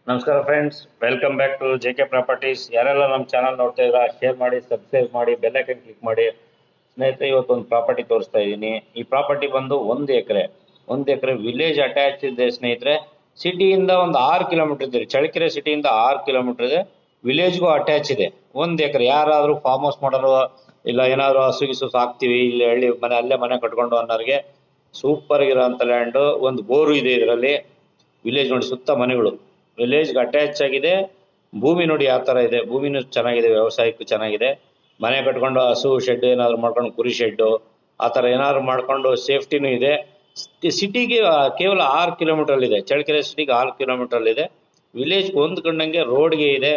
ನಮಸ್ಕಾರ friends, welcome back to JK properties. ಯಾರೆಲ್ಲ ನಮ್ಮ ಚಾನಲ್ ನೋಡ್ತಾ ಇದ್ದೀರಾ, ಶೇರ್ ಮಾಡಿ, ಸಬ್ಸ್ಕ್ರೈಬ್ ಮಾಡಿ, ಬೆಲ್ ಐಕನ್ ಕ್ಲಿಕ್ ಮಾಡಿ. ಸ್ನೇಹಿತರೆ, ಇವತ್ತೊಂದು ಪ್ರಾಪರ್ಟಿ ತೋರಿಸ್ತಾ ಇದ್ದೀನಿ. ಈ ಪ್ರಾಪರ್ಟಿ ಬಂದು 1 ಎಕರೆ ವಿಲೇಜ್ ಅಟ್ಯಾಚ್ ಇದೆ ಸ್ನೇಹಿತರೆ. ಸಿಟಿಯಿಂದ ಒಂದು 6 ಕಿಲೋಮೀಟರ್ ಇದೆ. ಚಳ್ಳಕೆರೆ ಸಿಟಿಯಿಂದ 6 ಕಿಲೋಮೀಟರ್ ಇದೆ. ವಿಲೇಜ್ಗೂ ಅಟ್ಯಾಚ್ ಇದೆ. 1 ಎಕರೆ. ಯಾರಾದರೂ ಫಾರ್ಮ್ ಹೌಸ್ ಮಾಡೋರು, ಇಲ್ಲ ಏನಾದರೂ ಹಸುಗಿಸು ಸಾಕ್ತೀವಿ, ಇಲ್ಲಿ ಹಳ್ಳಿ ಮನೆ ಅಲ್ಲೇ ಮನೆ ಕಟ್ಕೊಂಡು ಅನ್ನೋರಿಗೆ ಸೂಪರ್ ಆಗಿರೋಂಥ ಲ್ಯಾಂಡು. ಒಂದು ಬೋರು ಇದೆ ಇದರಲ್ಲಿ. ವಿಲೇಜ್ ನೋಡಿ, ಸುತ್ತ ಮನೆಗಳು, ವಿಲೇಜ್ಗೆ ಅಟ್ಯಾಚ್ ಆಗಿದೆ. ಭೂಮಿ ನೋಡಿ ಯಾವ ಥರ ಇದೆ. ಭೂಮಿನೂ ಚೆನ್ನಾಗಿದೆ, ವ್ಯವಸಾಯಕ್ಕೂ ಚೆನ್ನಾಗಿದೆ. ಮನೆ ಕಟ್ಕೊಂಡು ಹಸು ಶೆಡ್ ಏನಾದ್ರು ಮಾಡ್ಕೊಂಡು, ಕುರಿ ಶೆಡ್ಡು ಆ ಥರ ಏನಾದ್ರು ಮಾಡ್ಕೊಂಡು ಸೇಫ್ಟಿನೂ ಇದೆ. ಸಿಟಿಗೆ ಕೇವಲ 6 ಕಿಲೋಮೀಟರ್ ಇದೆ. ಚಳ್ಳಕೆರೆ ಸಿಟಿಗೆ 6 ಕಿಲೋಮೀಟರ್ ಇದೆ. ವಿಲೇಜ್ಗೆ ಹೊಂದ್ಕೊಂಡಂಗೆ ರೋಡ್ಗೆ ಇದೆ.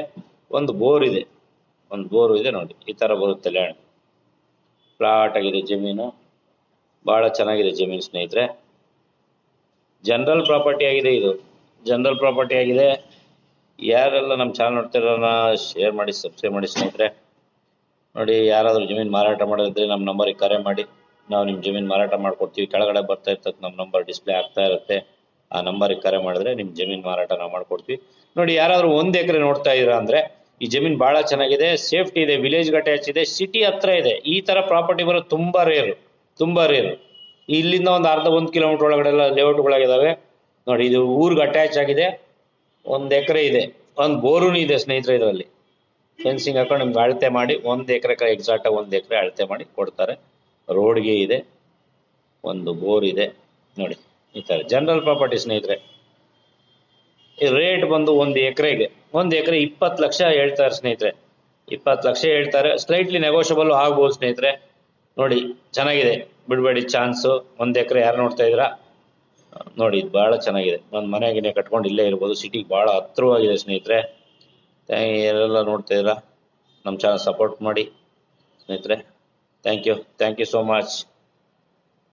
ಒಂದು ಬೋರ್ ಇದೆ. ನೋಡಿ, ಈ ಥರ ಬರುತ್ತೆ ಲ್ಯಾಂಡ್. ಫ್ಲಾಟ್ ಆಗಿದೆ ಜಮೀನು, ಭಾಳ ಚೆನ್ನಾಗಿದೆ ಜಮೀನು ಸ್ನೇಹಿತರೆ. ಜನರಲ್ ಪ್ರಾಪರ್ಟಿ ಆಗಿದೆ. ಇದು ಜನರಲ್ ಪ್ರಾಪರ್ಟಿ ಆಗಿದೆ. ಯಾರೆಲ್ಲ ನಮ್ಮ ಚಾನಲ್ ನೋಡ್ತಿರೋನ ಶೇರ್ ಮಾಡಿ, ಸಬ್ಸ್ಕ್ರೈಬ್ ಮಾಡಿ ಸ್ನೇಹಿತರೆ. ನೋಡಿ, ಯಾರಾದರೂ ಜಮೀನು ಮಾರಾಟ ಮಾಡೋದಿದ್ರೆ ನಮ್ಮ ನಂಬರಿಗೆ ಕರೆ ಮಾಡಿ, ನಾವು ನಿಮ್ಮ ಜಮೀನು ಮಾರಾಟ ಮಾಡಿಕೊಡ್ತೀವಿ. ಕೆಳಗಡೆ ಬರ್ತಾ ಇರ್ತದೆ ನಮ್ಮ ನಂಬರ್, ಡಿಸ್ಪ್ಲೇ ಆಗ್ತಾ ಇರುತ್ತೆ. ಆ ನಂಬರಿಗೆ ಕರೆ ಮಾಡಿದ್ರೆ ನಿಮ್ಮ ಜಮೀನು ಮಾರಾಟ ನಾವು ಮಾಡಿಕೊಡ್ತೀವಿ. ನೋಡಿ, ಯಾರಾದರೂ 1 ಎಕರೆ ನೋಡ್ತಾ ಇದ್ದೀರಾ ಅಂದರೆ ಈ ಜಮೀನು ಭಾಳ ಚೆನ್ನಾಗಿದೆ, ಸೇಫ್ಟಿ ಇದೆ, ವಿಲೇಜ್ಗೆ ಅಟ್ಯಾಚ್ ಇದೆ, ಸಿಟಿ ಹತ್ರ ಇದೆ. ಈ ಥರ ಪ್ರಾಪರ್ಟಿ ಬರೋದು ತುಂಬ ರೇರು. ಇಲ್ಲಿಂದ ಒಂದು ಅರ್ಧ 1 ಕಿಲೋಮೀಟರ್ ಒಳಗಡೆ ಎಲ್ಲ ಲೇಔಟ್ಗಳಾಗಿದ್ದಾವೆ. ನೋಡಿ, ಇದು ಊರಿಗೆ ಅಟ್ಯಾಚ್ ಆಗಿದೆ. 1 ಎಕರೆ ಇದೆ. ಒಂದು ಬೋರೂ ಇದೆ ಸ್ನೇಹಿತರೆ. ಇದರಲ್ಲಿ ಫೆನ್ಸಿಂಗ್ ಹಾಕೊಂಡು ನಿಮ್ಗೆ ಅಳತೆ ಮಾಡಿ 1 ಎಕರೆ ಎಕ್ಸಾಕ್ಟಾಗಿ 1 ಎಕರೆ ಅಳತೆ ಮಾಡಿ ಕೊಡ್ತಾರೆ. ರೋಡ್ಗೆ ಇದೆ, ಒಂದು ಬೋರ್ ಇದೆ. ನೋಡಿ, ಈ ಥರ ಜನರಲ್ ಪ್ರಾಪರ್ಟಿ ಸ್ನೇಹಿತರೆ. ಈ ರೇಟ್ ಬಂದು 1 ಎಕರೆಗೆ 20 ಲಕ್ಷ ಹೇಳ್ತಾರೆ ಸ್ನೇಹಿತರೆ. 20 ಲಕ್ಷ ಹೇಳ್ತಾರೆ. ಸ್ಲೈಟ್ಲಿ ನೆಗೋಷಿಯಬಲ್ ಆಗ್ಬೋದು ಸ್ನೇಹಿತರೆ. ನೋಡಿ, ಚೆನ್ನಾಗಿದೆ, ಬಿಡಬೇಡಿ ಚಾನ್ಸು. 1 ಎಕರೆ ಯಾರು ನೋಡ್ತಾ ಇದ್ದೀರಾ ನೋಡಿ, ಇದು ಭಾಳ ಚೆನ್ನಾಗಿದೆ. ಒಂದು ಮನೆಗಿನೇ ಕಟ್ಕೊಂಡು ಇಲ್ಲೇ ಇರ್ಬೋದು. ಸಿಟಿಗೆ ಭಾಳ ಹತ್ತಿರವಾಗಿದೆ ಸ್ನೇಹಿತರೆ. ಯಾರೆಲ್ಲ ನೋಡ್ತಾ ಇದ್ದೀರಾ ನಮ್ಮ ಚಾನಲ್ ಸಪೋರ್ಟ್ ಮಾಡಿ ಸ್ನೇಹಿತರೆ. Thank you so much.